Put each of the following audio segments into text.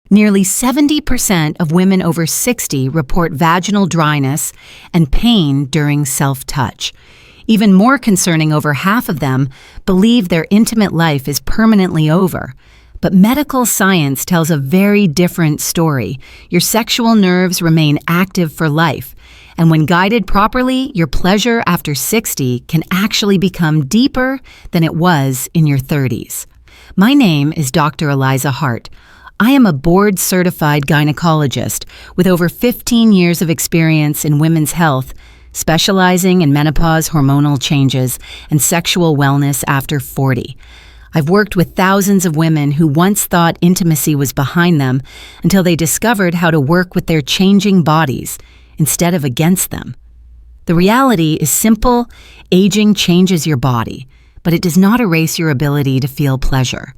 Nearly 70% of women over 60 report vaginal dryness and pain during self-touch. Even more concerning, over half of them believe their intimate life is permanently over. But medical science tells a very different story. Your sexual nerves remain active for life, and when guided properly, your pleasure after 60 can actually become deeper than it was in your 30s. My name is Dr. Eliza Hart. I am a board-certified gynecologist with over 15 years of experience in women's health, specializing in menopause hormonal changes and sexual wellness after 40. I've worked with thousands of women who once thought intimacy was behind them until they discovered how to work with their changing bodies instead of against them. The reality is simple: aging changes your body, but it does not erase your ability to feel pleasure.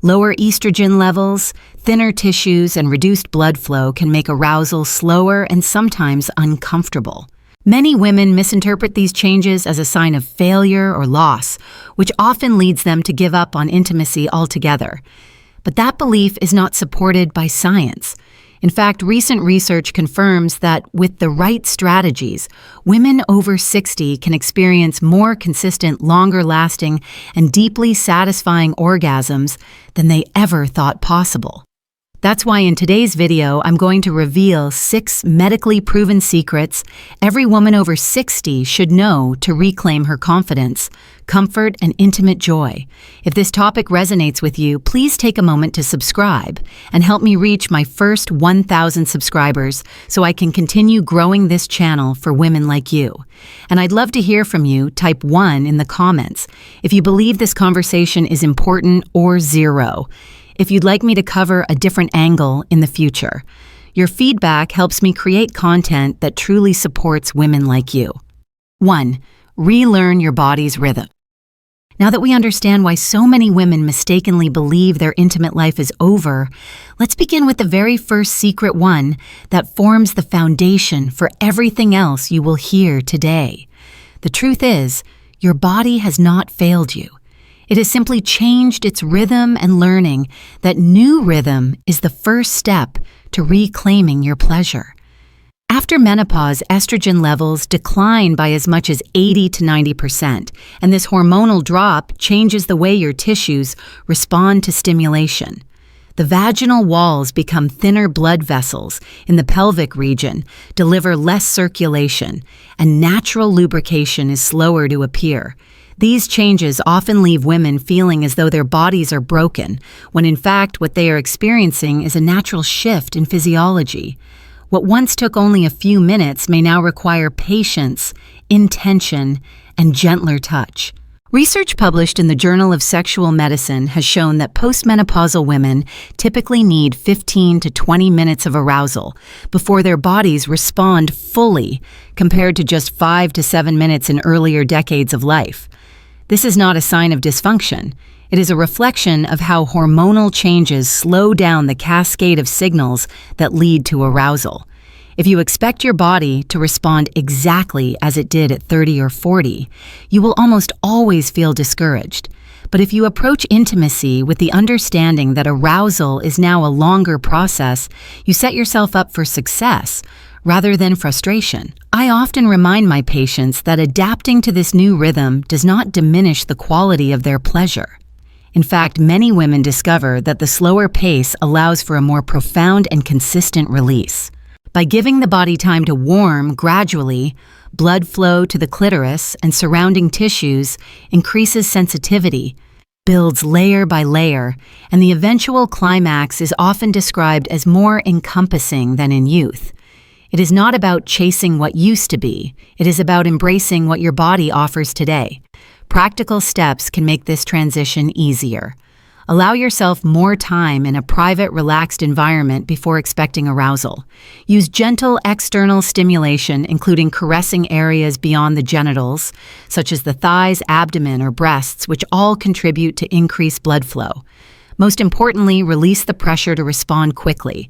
Lower estrogen levels, thinner tissues, and reduced blood flow can make arousal slower and sometimes uncomfortable. Many women misinterpret these changes as a sign of failure or loss, which often leads them to give up on intimacy altogether. But that belief is not supported by science. In fact, recent research confirms that with the right strategies, women over 60 can experience more consistent, longer-lasting, and deeply satisfying orgasms than they ever thought possible. That's why in today's video, I'm going to reveal 6 medically proven secrets every woman over 60 should know to reclaim her confidence, comfort, and intimate joy. If this topic resonates with you, please take a moment to subscribe and help me reach my first 1,000 subscribers so I can continue growing this channel for women like you. And I'd love to hear from you. Type 1 in the comments if you believe this conversation is important, or 0 if you'd like me to cover a different angle in the future. Your feedback helps me create content that truly supports women like you. 1. Relearn your body's rhythm. Now that we understand why so many women mistakenly believe their intimate life is over, let's begin with the very first secret one that forms the foundation for everything else you will hear today. The truth is, your body has not failed you. It has simply changed its rhythm, and learning that new rhythm is the first step to reclaiming your pleasure. After menopause, estrogen levels decline by as much as 80 to 90%, and this hormonal drop changes the way your tissues respond to stimulation. The vaginal walls become thinner blood vessels in the pelvic region, deliver less circulation, and natural lubrication is slower to appear. These changes often leave women feeling as though their bodies are broken, when in fact what they are experiencing is a natural shift in physiology. What once took only a few minutes may now require patience, intention, and gentler touch. Research published in the Journal of Sexual Medicine has shown that postmenopausal women typically need 15 to 20 minutes of arousal before their bodies respond fully, compared to just 5 to 7 minutes in earlier decades of life. This is not a sign of dysfunction. It is a reflection of how hormonal changes slow down the cascade of signals that lead to arousal. If you expect your body to respond exactly as it did at 30 or 40, you will almost always feel discouraged. But if you approach intimacy with the understanding that arousal is now a longer process, you set yourself up for success rather than frustration. I often remind my patients that adapting to this new rhythm does not diminish the quality of their pleasure. In fact, many women discover that the slower pace allows for a more profound and consistent release. By giving the body time to warm gradually, blood flow to the clitoris and surrounding tissues increases sensitivity, builds layer by layer, and the eventual climax is often described as more encompassing than in youth. It is not about chasing what used to be. It is about embracing what your body offers today. Practical steps can make this transition easier. Allow yourself more time in a private, relaxed environment before expecting arousal. Use gentle external stimulation, including caressing areas beyond the genitals, such as the thighs, abdomen, or breasts, which all contribute to increased blood flow. Most importantly, release the pressure to respond quickly.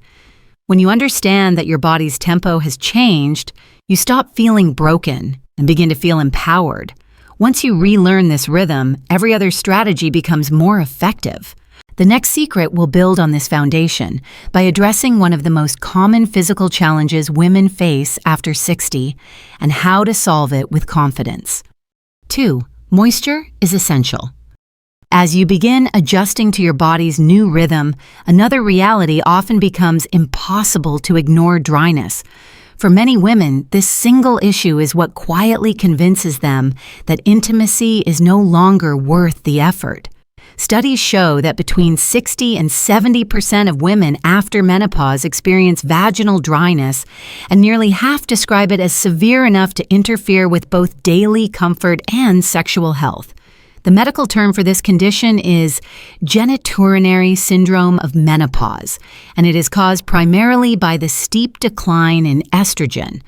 When you understand that your body's tempo has changed, you stop feeling broken and begin to feel empowered. Once you relearn this rhythm, every other strategy becomes more effective. The next secret will build on this foundation by addressing one of the most common physical challenges women face after 60 and how to solve it with confidence. 2. Moisture is essential. As you begin adjusting to your body's new rhythm, another reality often becomes impossible to ignore: dryness. For many women, this single issue is what quietly convinces them that intimacy is no longer worth the effort. Studies show that between 60 and 70% of women after menopause experience vaginal dryness, and nearly half describe it as severe enough to interfere with both daily comfort and sexual health. The medical term for this condition is genitourinary syndrome of menopause, and it is caused primarily by the steep decline in estrogen.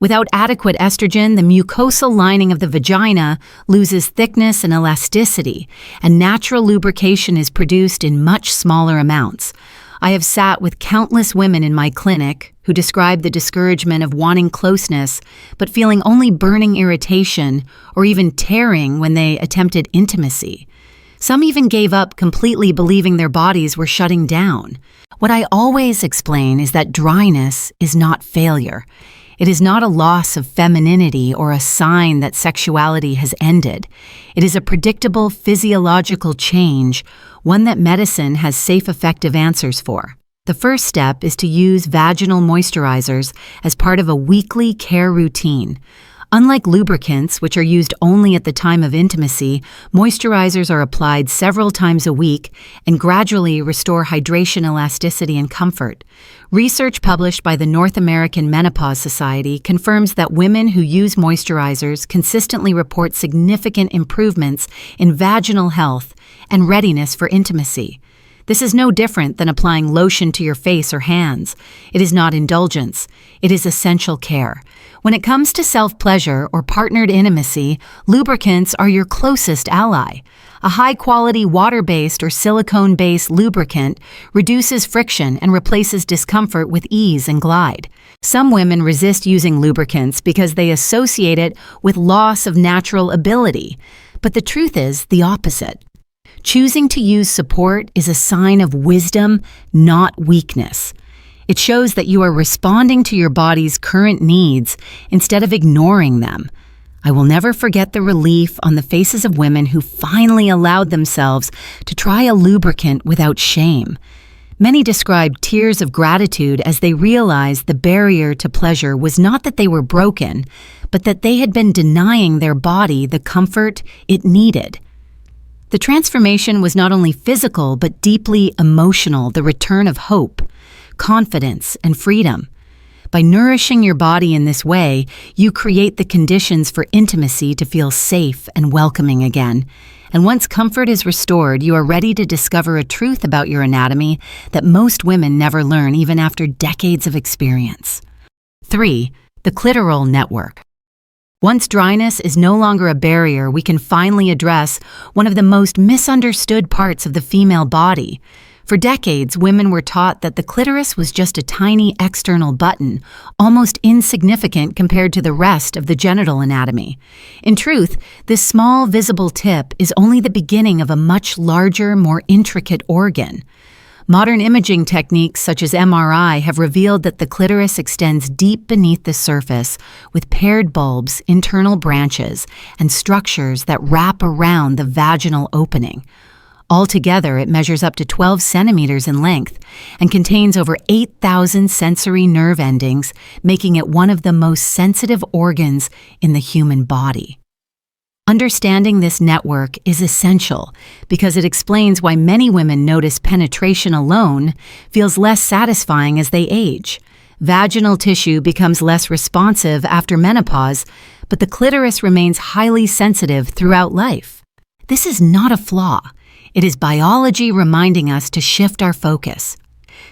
Without adequate estrogen, the mucosal lining of the vagina loses thickness and elasticity, and natural lubrication is produced in much smaller amounts. I have sat with countless women in my clinic who describe the discouragement of wanting closeness, but feeling only burning irritation or even tearing when they attempted intimacy. Some even gave up completely, believing their bodies were shutting down. What I always explain is that dryness is not failure. It is not a loss of femininity or a sign that sexuality has ended. It is a predictable physiological change, one that medicine has safe, effective answers for. The first step is to use vaginal moisturizers as part of a weekly care routine. Unlike lubricants, which are used only at the time of intimacy, moisturizers are applied several times a week and gradually restore hydration, elasticity, and comfort. Research published by the North American Menopause Society confirms that women who use moisturizers consistently report significant improvements in vaginal health and readiness for intimacy. This is no different than applying lotion to your face or hands. It is not indulgence. It is essential care. When it comes to self-pleasure or partnered intimacy, lubricants are your closest ally. A high-quality water-based or silicone-based lubricant reduces friction and replaces discomfort with ease and glide. Some women resist using lubricants because they associate it with loss of natural ability, but the truth is the opposite. Choosing to use support is a sign of wisdom, not weakness. It shows that you are responding to your body's current needs instead of ignoring them. I will never forget the relief on the faces of women who finally allowed themselves to try a lubricant without shame. Many described tears of gratitude as they realized the barrier to pleasure was not that they were broken, but that they had been denying their body the comfort it needed. The transformation was not only physical, but deeply emotional, the return of hope, confidence, and freedom. By nourishing your body in this way, you create the conditions for intimacy to feel safe and welcoming again. And once comfort is restored, you are ready to discover a truth about your anatomy that most women never learn even after decades of experience. 3. The clitoral network. Once dryness is no longer a barrier, we can finally address one of the most misunderstood parts of the female body. For decades, women were taught that the clitoris was just a tiny external button, almost insignificant compared to the rest of the genital anatomy. In truth, this small visible tip is only the beginning of a much larger, more intricate organ. Modern imaging techniques such as MRI have revealed that the clitoris extends deep beneath the surface with paired bulbs, internal branches, and structures that wrap around the vaginal opening. Altogether, it measures up to 12 centimeters in length and contains over 8,000 sensory nerve endings, making it one of the most sensitive organs in the human body. Understanding this network is essential because it explains why many women notice penetration alone feels less satisfying as they age. Vaginal tissue becomes less responsive after menopause, but the clitoris remains highly sensitive throughout life. This is not a flaw. It is biology reminding us to shift our focus.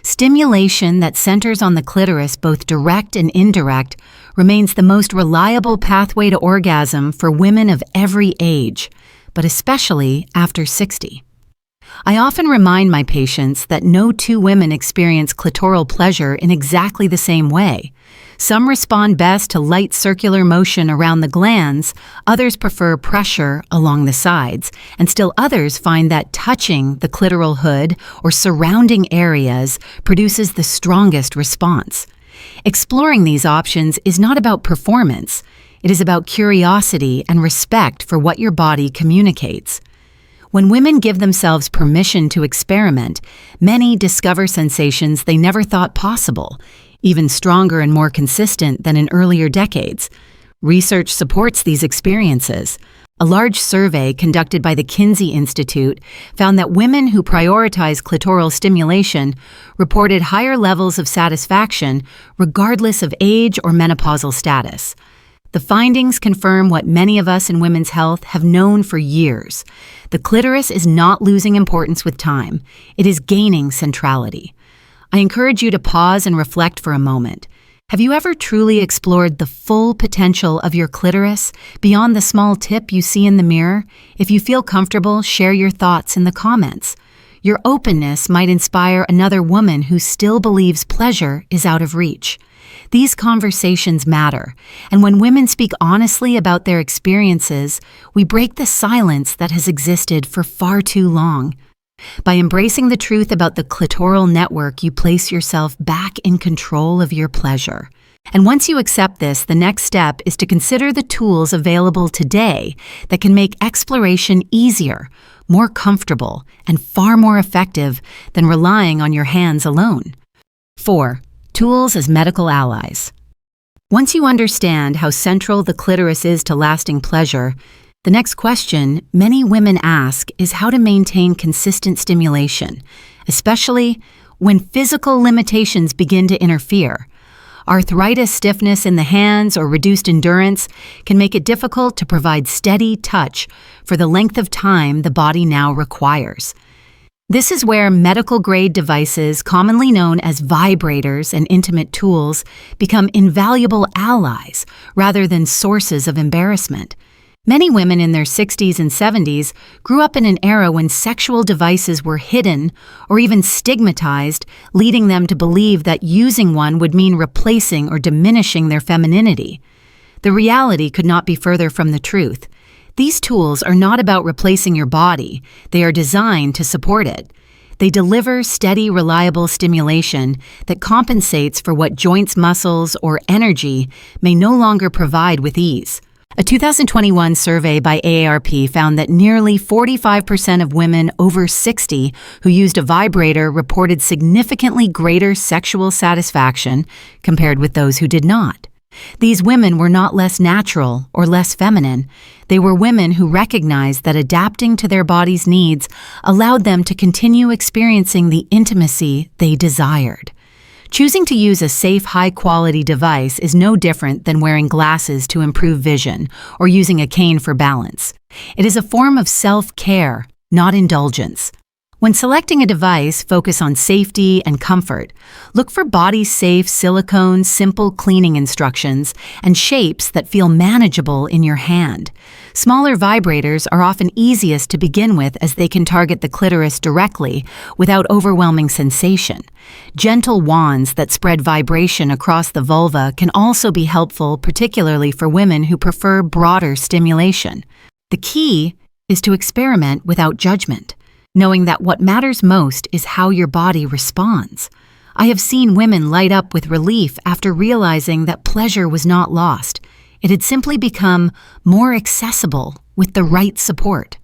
Stimulation that centers on the clitoris, both direct and indirect, remains the most reliable pathway to orgasm for women of every age, but especially after 60. I often remind my patients that no two women experience clitoral pleasure in exactly the same way. Some respond best to light circular motion around the glands, others prefer pressure along the sides, and still others find that touching the clitoral hood or surrounding areas produces the strongest response. Exploring these options is not about performance. It is about curiosity and respect for what your body communicates. When women give themselves permission to experiment, many discover sensations they never thought possible, even stronger and more consistent than in earlier decades. Research supports these experiences. A large survey conducted by the Kinsey Institute found that women who prioritize clitoral stimulation reported higher levels of satisfaction regardless of age or menopausal status. The findings confirm what many of us in women's health have known for years. The clitoris is not losing importance with time. It is gaining centrality. I encourage you to pause and reflect for a moment. Have you ever truly explored the full potential of your clitoris beyond the small tip you see in the mirror? If you feel comfortable, share your thoughts in the comments. Your openness might inspire another woman who still believes pleasure is out of reach. These conversations matter, and when women speak honestly about their experiences, we break the silence that has existed for far too long. By embracing the truth about the clitoral network, you place yourself back in control of your pleasure. And once you accept this, the next step is to consider the tools available today that can make exploration easier, more comfortable, and far more effective than relying on your hands alone. 4. Tools as medical allies. Once you understand how central the clitoris is to lasting pleasure, the next question many women ask is how to maintain consistent stimulation, especially when physical limitations begin to interfere. Arthritis, stiffness in the hands, or reduced endurance can make it difficult to provide steady touch for the length of time the body now requires. This is where medical-grade devices, commonly known as vibrators and intimate tools, become invaluable allies rather than sources of embarrassment. Many women in their 60s and 70s grew up in an era when sexual devices were hidden or even stigmatized, leading them to believe that using one would mean replacing or diminishing their femininity. The reality could not be further from the truth. These tools are not about replacing your body. They are designed to support it. They deliver steady, reliable stimulation that compensates for what joints, muscles, or energy may no longer provide with ease. A 2021 survey by AARP found that nearly 45% of women over 60 who used a vibrator reported significantly greater sexual satisfaction compared with those who did not. These women were not less natural or less feminine. They were women who recognized that adapting to their body's needs allowed them to continue experiencing the intimacy they desired. Choosing to use a safe, high-quality device is no different than wearing glasses to improve vision or using a cane for balance. It is a form of self-care, not indulgence. When selecting a device, focus on safety and comfort. Look for body-safe, silicone, simple cleaning instructions and shapes that feel manageable in your hand. Smaller vibrators are often easiest to begin with as they can target the clitoris directly without overwhelming sensation. Gentle wands that spread vibration across the vulva can also be helpful, particularly for women who prefer broader stimulation. The key is to experiment without judgment, knowing that what matters most is how your body responds. I have seen women light up with relief after realizing that pleasure was not lost. It had simply become more accessible with the right support.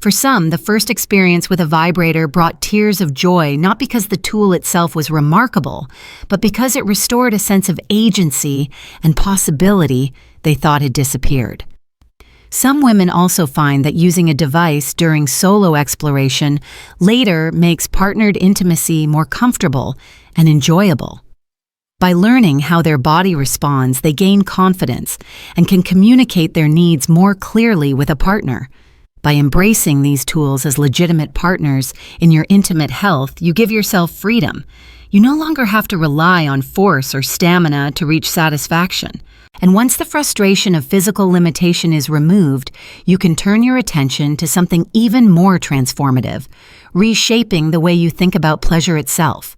For some, the first experience with a vibrator brought tears of joy, not because the tool itself was remarkable, but because it restored a sense of agency and possibility they thought had disappeared. Some women also find that using a device during solo exploration later makes partnered intimacy more comfortable and enjoyable. By learning how their body responds, they gain confidence and can communicate their needs more clearly with a partner. By embracing these tools as legitimate partners in your intimate health, you give yourself freedom. You no longer have to rely on force or stamina to reach satisfaction. And once the frustration of physical limitation is removed, you can turn your attention to something even more transformative, reshaping the way you think about pleasure itself.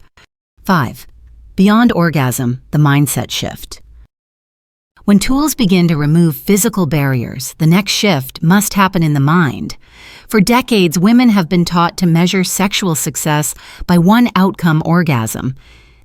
5. Beyond orgasm, the mindset shift. When tools begin to remove physical barriers, the next shift must happen in the mind. For decades, women have been taught to measure sexual success by one outcome orgasm.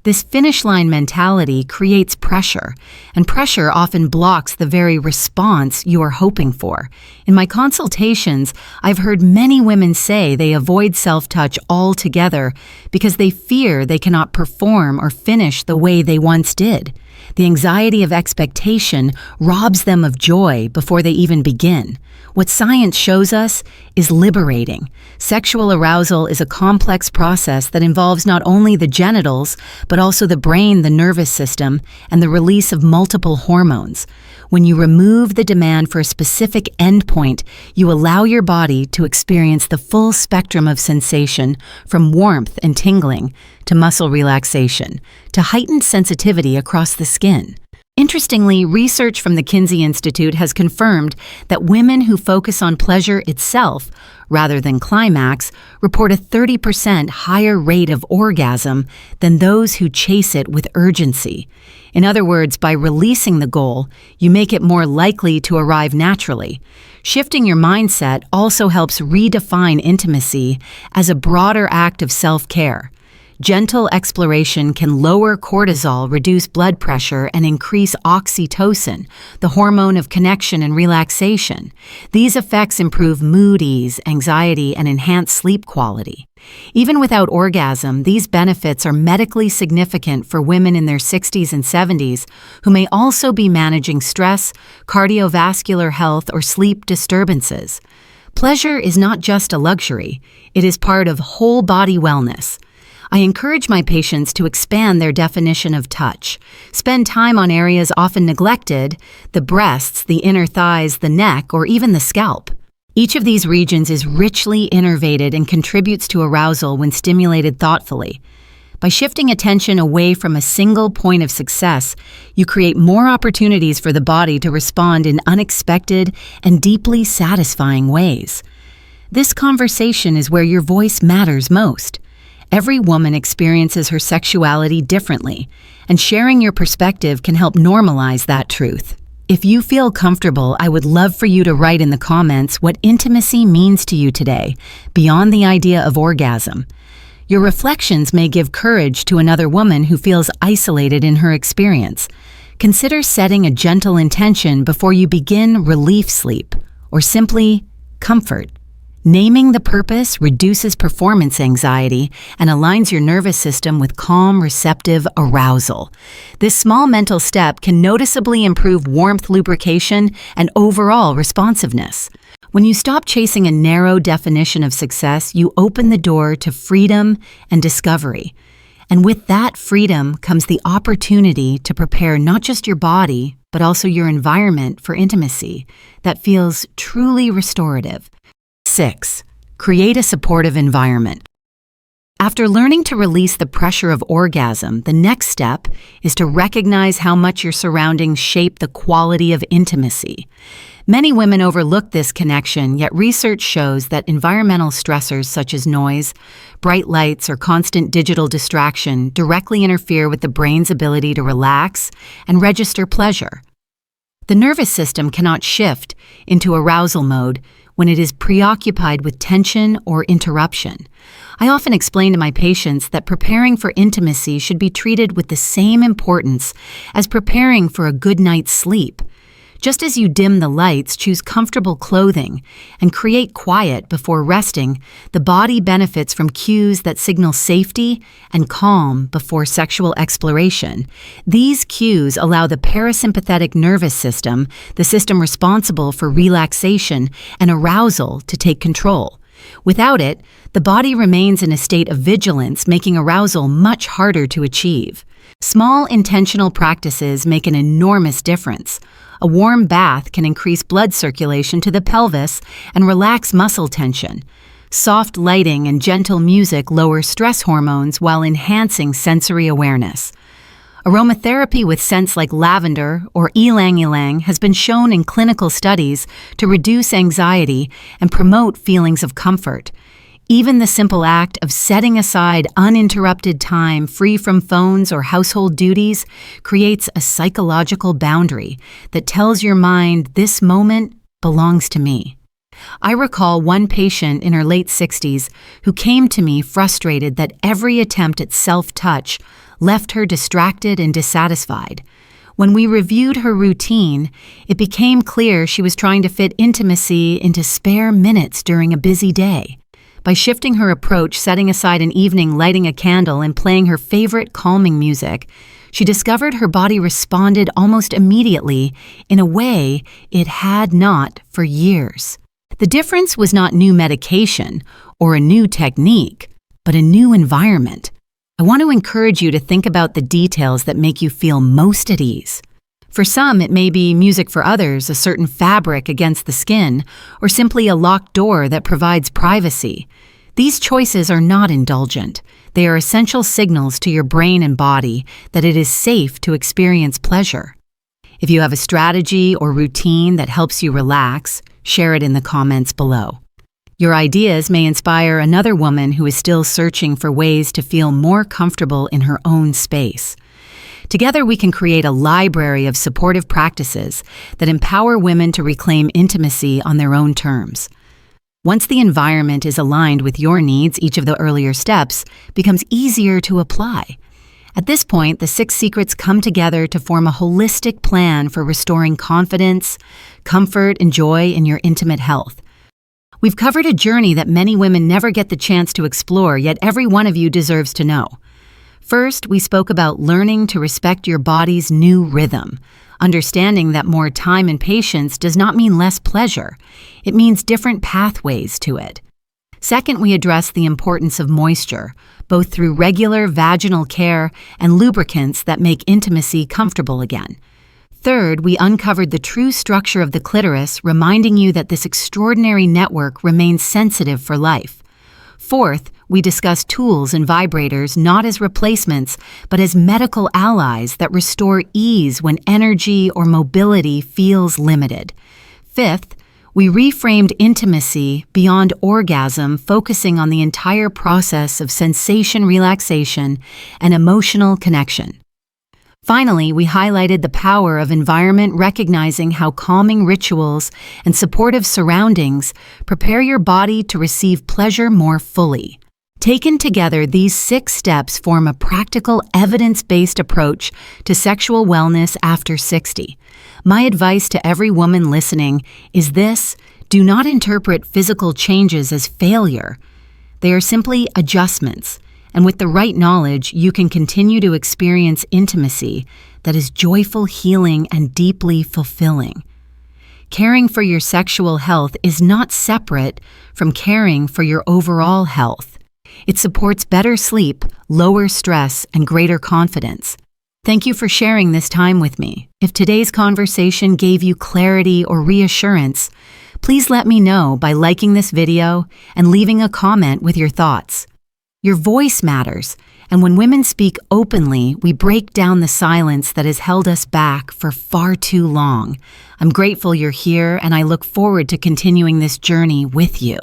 This finish line mentality creates pressure, and pressure often blocks the very response you are hoping for. In my consultations, I've heard many women say they avoid self-touch altogether because they fear they cannot perform or finish the way they once did. The anxiety of expectation robs them of joy before they even begin. What science shows us is liberating. Sexual arousal is a complex process that involves not only the genitals, but also the brain, the nervous system, and the release of multiple hormones. When you remove the demand for a specific endpoint, you allow your body to experience the full spectrum of sensation, from warmth and tingling to muscle relaxation, to heightened sensitivity across the skin. Interestingly, research from the Kinsey Institute has confirmed that women who focus on pleasure itself, rather than climax, report a 30% higher rate of orgasm than those who chase it with urgency. In other words, by releasing the goal, you make it more likely to arrive naturally. Shifting your mindset also helps redefine intimacy as a broader act of self-care. Gentle exploration can lower cortisol, reduce blood pressure, and increase oxytocin, the hormone of connection and relaxation. These effects improve mood, ease, anxiety, and enhance sleep quality. Even without orgasm, these benefits are medically significant for women in their 60s and 70s who may also be managing stress, cardiovascular health, or sleep disturbances. Pleasure is not just a luxury, it is part of whole-body wellness. I encourage my patients to expand their definition of touch. Spend time on areas often neglected: the breasts, the inner thighs, the neck, or even the scalp. Each of these regions is richly innervated and contributes to arousal when stimulated thoughtfully. By shifting attention away from a single point of success, you create more opportunities for the body to respond in unexpected and deeply satisfying ways. This conversation is where your voice matters most. Every woman experiences her sexuality differently, and sharing your perspective can help normalize that truth. If you feel comfortable, I would love for you to write in the comments what intimacy means to you today, beyond the idea of orgasm. Your reflections may give courage to another woman who feels isolated in her experience. Consider setting a gentle intention before you begin relief sleep, or simply comfort. Naming the purpose reduces performance anxiety and aligns your nervous system with calm, receptive arousal. This small mental step can noticeably improve warmth, lubrication, and overall responsiveness. When you stop chasing a narrow definition of success, you open the door to freedom and discovery. And with that freedom comes the opportunity to prepare not just your body, but also your environment for intimacy that feels truly restorative. 6. Create a supportive environment. After learning to release the pressure of orgasm, the next step is to recognize how much your surroundings shape the quality of intimacy. Many women overlook this connection, yet research shows that environmental stressors such as noise, bright lights, or constant digital distraction directly interfere with the brain's ability to relax and register pleasure. The nervous system cannot shift into arousal mode when it is preoccupied with tension or interruption. I often explain to my patients that preparing for intimacy should be treated with the same importance as preparing for a good night's sleep. Just as you dim the lights, choose comfortable clothing, and create quiet before resting, the body benefits from cues that signal safety and calm before sexual exploration. These cues allow the parasympathetic nervous system, the system responsible for relaxation and arousal, to take control. Without it, the body remains in a state of vigilance, making arousal much harder to achieve. Small intentional practices make an enormous difference. A warm bath can increase blood circulation to the pelvis and relax muscle tension. Soft lighting and gentle music lower stress hormones while enhancing sensory awareness. Aromatherapy with scents like lavender or ylang-ylang has been shown in clinical studies to reduce anxiety and promote feelings of comfort. Even the simple act of setting aside uninterrupted time free from phones or household duties creates a psychological boundary that tells your mind this moment belongs to me. I recall one patient in her late 60s who came to me frustrated that every attempt at self-touch left her distracted and dissatisfied. When we reviewed her routine, it became clear she was trying to fit intimacy into spare minutes during a busy day. By shifting her approach, setting aside an evening, lighting a candle, and playing her favorite calming music, she discovered her body responded almost immediately in a way it had not for years. The difference was not new medication or a new technique, but a new environment. I want to encourage you to think about the details that make you feel most at ease. For some, it may be music. For others, a certain fabric against the skin, or simply a locked door that provides privacy. These choices are not indulgent. They are essential signals to your brain and body that it is safe to experience pleasure. If you have a strategy or routine that helps you relax, share it in the comments below. Your ideas may inspire another woman who is still searching for ways to feel more comfortable in her own space. Together, we can create a library of supportive practices that empower women to reclaim intimacy on their own terms. Once the environment is aligned with your needs, each of the earlier steps becomes easier to apply. At this point, the 6 secrets come together to form a holistic plan for restoring confidence, comfort, and joy in your intimate health. We've covered a journey that many women never get the chance to explore, yet every one of you deserves to know. First, we spoke about learning to respect your body's new rhythm, understanding that more time and patience does not mean less pleasure. It means different pathways to it. Second, we addressed the importance of moisture, both through regular vaginal care and lubricants that make intimacy comfortable again. Third, we uncovered the true structure of the clitoris, reminding you that this extraordinary network remains sensitive for life. Fourth, we discussed tools and vibrators not as replacements, but as medical allies that restore ease when energy or mobility feels limited. Fifth, we reframed intimacy beyond orgasm, focusing on the entire process of sensation relaxation and emotional connection. Finally, we highlighted the power of environment, recognizing how calming rituals and supportive surroundings prepare your body to receive pleasure more fully. Taken together, these 6 steps form a practical, evidence-based approach to sexual wellness after 60. My advice to every woman listening is this: do not interpret physical changes as failure. They are simply adjustments. And with the right knowledge, you can continue to experience intimacy that is joyful, healing, and deeply fulfilling. Caring for your sexual health is not separate from caring for your overall health. It supports better sleep, lower stress, and greater confidence. Thank you for sharing this time with me. If today's conversation gave you clarity or reassurance, please let me know by liking this video and leaving a comment with your thoughts. Your voice matters, and when women speak openly, we break down the silence that has held us back for far too long. I'm grateful you're here, and I look forward to continuing this journey with you.